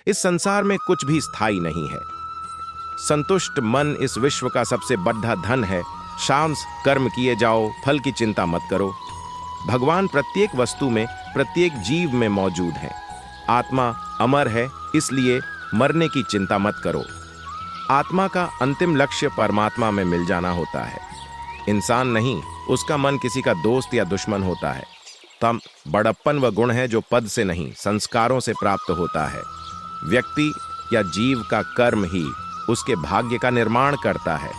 इस संसार में कुछ भी स्थायी नहीं है। संतुष्ट मन इस विश्व का सबसे बड़ा धन है। शांत कर्म किए जाओ, फल की चिंता मत करो। भगवान प्रत्येक वस्तु में, प्रत्येक जीव में मौजूद है। आत्मा अमर है, इसलिए मरने की चिंता मत करो। आत्मा का अंतिम लक्ष्य परमात्मा में मिल जाना होता है। इंसान नहीं, उसका मन किसी का दोस्त या दुश्मन होता है। तब बड़प्पन व गुण है जो पद से नहीं, संस्कारों से प्राप्त होता है। व्यक्ति या जीव का कर्म ही उसके भाग्य का निर्माण करता है।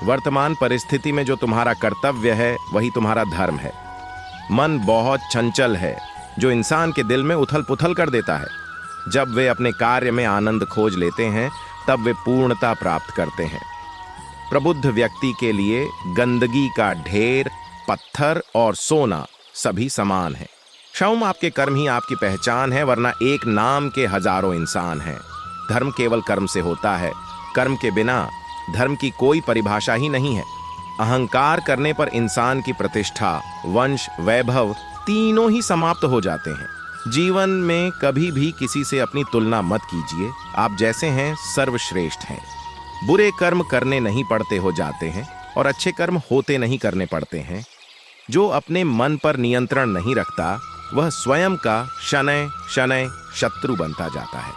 वर्तमान परिस्थिति में जो तुम्हारा कर्तव्य है वही तुम्हारा धर्म है। मन बहुत चंचल है, जो इंसान के दिल में उथल पुथल कर देता है। जब वे अपने कार्य में आनंद खोज लेते हैं तब वे पूर्णता प्राप्त करते हैं। प्रबुद्ध व्यक्ति के लिए गंदगी का ढेर, पत्थर और सोना सभी समान है। क्षौम आपके कर्म ही आपकी पहचान है, वरना एक नाम के हजारों इंसान हैं। धर्म केवल कर्म से होता है। कर्म के बिना धर्म की कोई परिभाषा ही नहीं है। अहंकार करने पर इंसान की प्रतिष्ठा, वंश, वैभव तीनों ही समाप्त हो जाते हैं। जीवन में कभी भी किसी से अपनी तुलना मत कीजिए। आप जैसे हैं सर्वश्रेष्ठ हैं। बुरे कर्म करने नहीं पड़ते हो जाते हैं और अच्छे कर्म होते नहीं करने पड़ते हैं। जो अपने मन पर नियंत्रण नहीं रखता वह स्वयं का शनय शनय शत्रु बनता जाता है।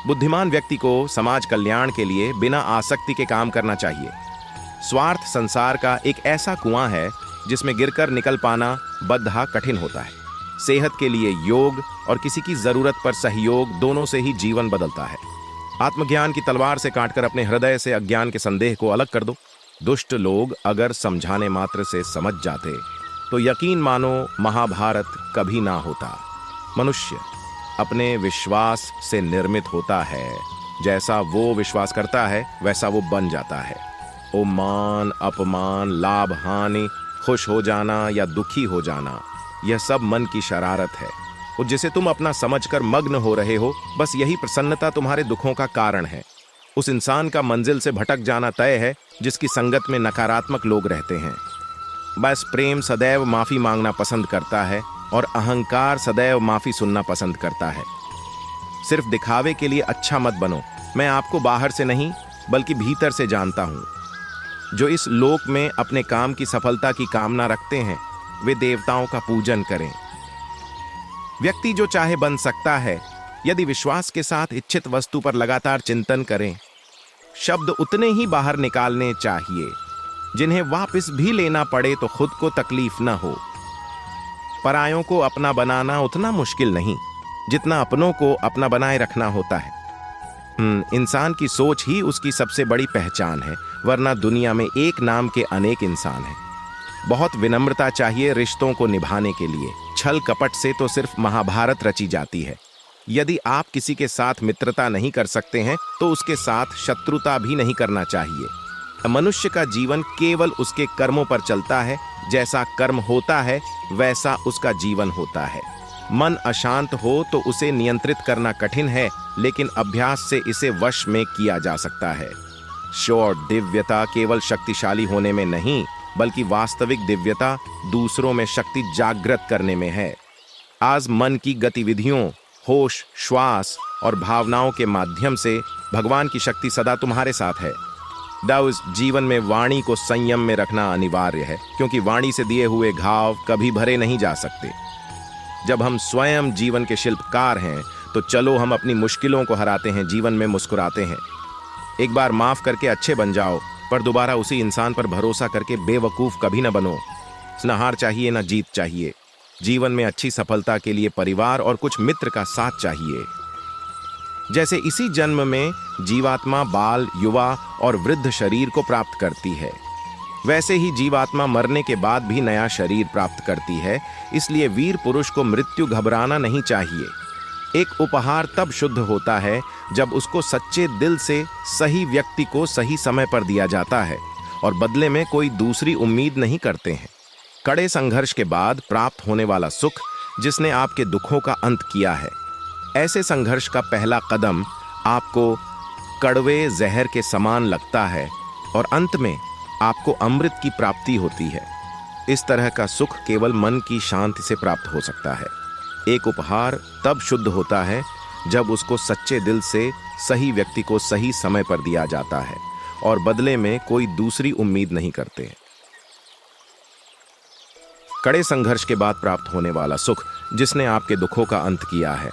बुद्धिमान व्यक्ति को समाज कल्याण के लिए बिना आसक्ति के काम करना चाहिए। स्वार्थ संसार का एक ऐसा कुआं है जिसमें गिरकर निकल पाना बद्धा कठिन होता है। सेहत के लिए योग और किसी की जरूरत पर सहयोग, दोनों से ही जीवन बदलता है। आत्मज्ञान की तलवार से काटकर अपने हृदय से अज्ञान के संदेह को अलग कर दो। दुष्ट लोग अगर समझाने मात्र से समझ जाते तो यकीन मानो महाभारत कभी ना होता। मनुष्य अपने विश्वास से निर्मित होता है। जैसा वो विश्वास करता है वैसा वो बन जाता है। ओ मान, अपमान, लाभ, हानि, खुश हो जाना या दुखी हो जाना, यह सब मन की शरारत है। और जिसे तुम अपना समझकर मग्न हो रहे हो, बस यही प्रसन्नता तुम्हारे दुखों का कारण है। उस इंसान का मंजिल से भटक जाना तय है जिसकी संगत में नकारात्मक लोग रहते हैं। बस प्रेम सदैव माफी मांगना पसंद करता है और अहंकार सदैव माफी सुनना पसंद करता है। सिर्फ दिखावे के लिए अच्छा मत बनो। मैं आपको बाहर से नहीं बल्कि भीतर से जानता हूं। जो इस लोक में अपने काम की सफलता की कामना रखते हैं वे देवताओं का पूजन करें। व्यक्ति जो चाहे बन सकता है यदि विश्वास के साथ इच्छित वस्तु पर लगातार चिंतन करें। शब्द उतने ही बाहर निकालने चाहिए जिन्हें वापस भी लेना पड़े तो खुद को तकलीफ न हो। परायों को अपना बनाना उतना मुश्किल नहीं जितना अपनों को अपना बनाए रखना होता है। इंसान की सोच ही उसकी सबसे बड़ी पहचान है, वरना दुनिया में एक नाम के अनेक इंसान हैं। बहुत विनम्रता चाहिए रिश्तों को निभाने के लिए। छल कपट से तो सिर्फ महाभारत रची जाती है। यदि आप किसी के साथ मित्रता नहीं कर सकते हैं तो उसके साथ शत्रुता भी नहीं करना चाहिए। मनुष्य का जीवन केवल उसके कर्मों पर चलता है। जैसा कर्म होता है वैसा उसका जीवन होता है। मन अशांत हो तो उसे नियंत्रित करना कठिन है, लेकिन अभ्यास से इसे वश में किया जा सकता है। श्योर दिव्यता केवल शक्तिशाली होने में नहीं बल्कि वास्तविक दिव्यता दूसरों में शक्ति जागृत करने में है। आज मन की गतिविधियों, होश, श्वास और भावनाओं के माध्यम से भगवान की शक्ति सदा तुम्हारे साथ है। दाउस जीवन में वाणी को संयम में रखना अनिवार्य है, क्योंकि वाणी से दिए हुए घाव कभी भरे नहीं जा सकते। जब हम स्वयं जीवन के शिल्पकार हैं तो चलो हम अपनी मुश्किलों को हराते हैं, जीवन में मुस्कुराते हैं। एक बार माफ करके अच्छे बन जाओ, पर दोबारा उसी इंसान पर भरोसा करके बेवकूफ कभी न बनो। न हार चाहिए न जीत चाहिए। जीवन में अच्छी सफलता के लिए परिवार और कुछ मित्र का साथ चाहिए। जैसे इसी जन्म में जीवात्मा बाल, युवा और वृद्ध शरीर को प्राप्त करती है, वैसे ही जीवात्मा मरने के बाद भी नया शरीर प्राप्त करती है। इसलिए वीर पुरुष को मृत्यु घबराना नहीं चाहिए। एक उपहार तब शुद्ध होता है जब उसको सच्चे दिल से सही व्यक्ति को सही समय पर दिया जाता है और बदले में कोई दूसरी उम्मीद नहीं करते हैं। कड़े संघर्ष के बाद प्राप्त होने वाला सुख जिसने आपके दुखों का अंत किया है। ऐसे संघर्ष का पहला कदम आपको कड़वे जहर के समान लगता है और अंत में आपको अमृत की प्राप्ति होती है। इस तरह का सुख केवल मन की शांति से प्राप्त हो सकता है। एक उपहार तब शुद्ध होता है जब उसको सच्चे दिल से सही व्यक्ति को सही समय पर दिया जाता है और बदले में कोई दूसरी उम्मीद नहीं करते। कड़े संघर्ष के बाद प्राप्त होने वाला सुख जिसने आपके दुखों का अंत किया है,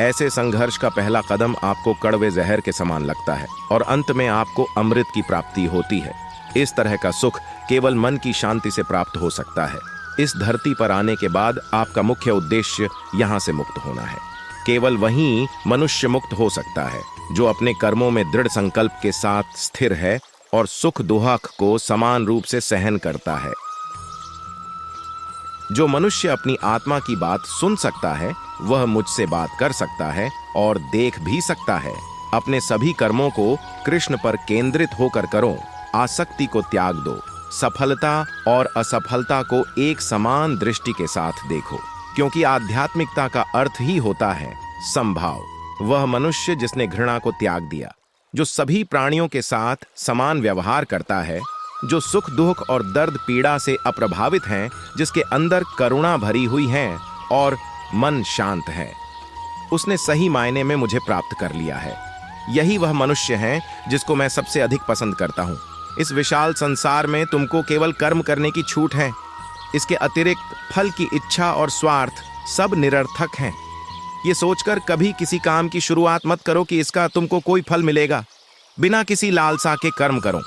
ऐसे संघर्ष का पहला कदम आपको कड़वे जहर के समान लगता है और अंत में आपको अमृत की प्राप्ति होती है। इस तरह का सुख केवल मन की शांति से प्राप्त हो सकता है। इस धरती पर आने के बाद आपका मुख्य उद्देश्य यहाँ से मुक्त होना है। केवल वहीं मनुष्य मुक्त हो सकता है जो अपने कर्मों में दृढ़ संकल्प के साथ स्थिर है और सुख दुख को समान रूप से सहन करता है। जो मनुष्य अपनी आत्मा की बात सुन सकता है वह मुझसे बात कर सकता है और देख भी सकता है। अपने सभी कर्मों को कृष्ण पर केंद्रित होकर करो। आसक्ति को त्याग दो। सफलता और असफलता को एक समान दृष्टि के साथ देखो, क्योंकि आध्यात्मिकता का अर्थ ही होता है समभाव। वह मनुष्य जिसने घृणा को त्याग दिया, जो सभी प्राणियों के साथ समान व्यवहार करता है, जो सुख दुख और दर्द पीड़ा से अप्रभावित हैं, जिसके अंदर करुणा भरी हुई है और मन शांत है, उसने सही मायने में मुझे प्राप्त कर लिया है। यही वह मनुष्य है जिसको मैं सबसे अधिक पसंद करता हूँ। इस विशाल संसार में तुमको केवल कर्म करने की छूट है। इसके अतिरिक्त फल की इच्छा और स्वार्थ सब निरर्थक हैं। ये सोचकर कभी किसी काम की शुरुआत मत करो कि इसका तुमको कोई फल मिलेगा। बिना किसी लालसा के कर्म करो।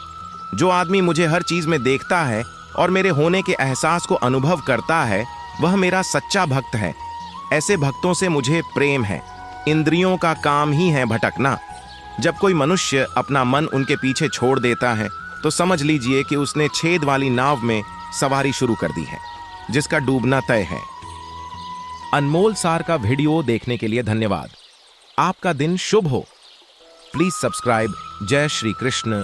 जो आदमी मुझे हर चीज में देखता है और मेरे होने के एहसास को अनुभव करता है, वह मेरा सच्चा भक्त है। ऐसे भक्तों से मुझे प्रेम है। इंद्रियों का काम ही है भटकना। जब कोई मनुष्य अपना मन उनके पीछे छोड़ देता है तो समझ लीजिए कि उसने छेद वाली नाव में सवारी शुरू कर दी है, जिसका डूबना तय है। अनमोल सार का वीडियो देखने के लिए धन्यवाद। आपका दिन शुभ हो। Please subscribe. जय श्री कृष्ण।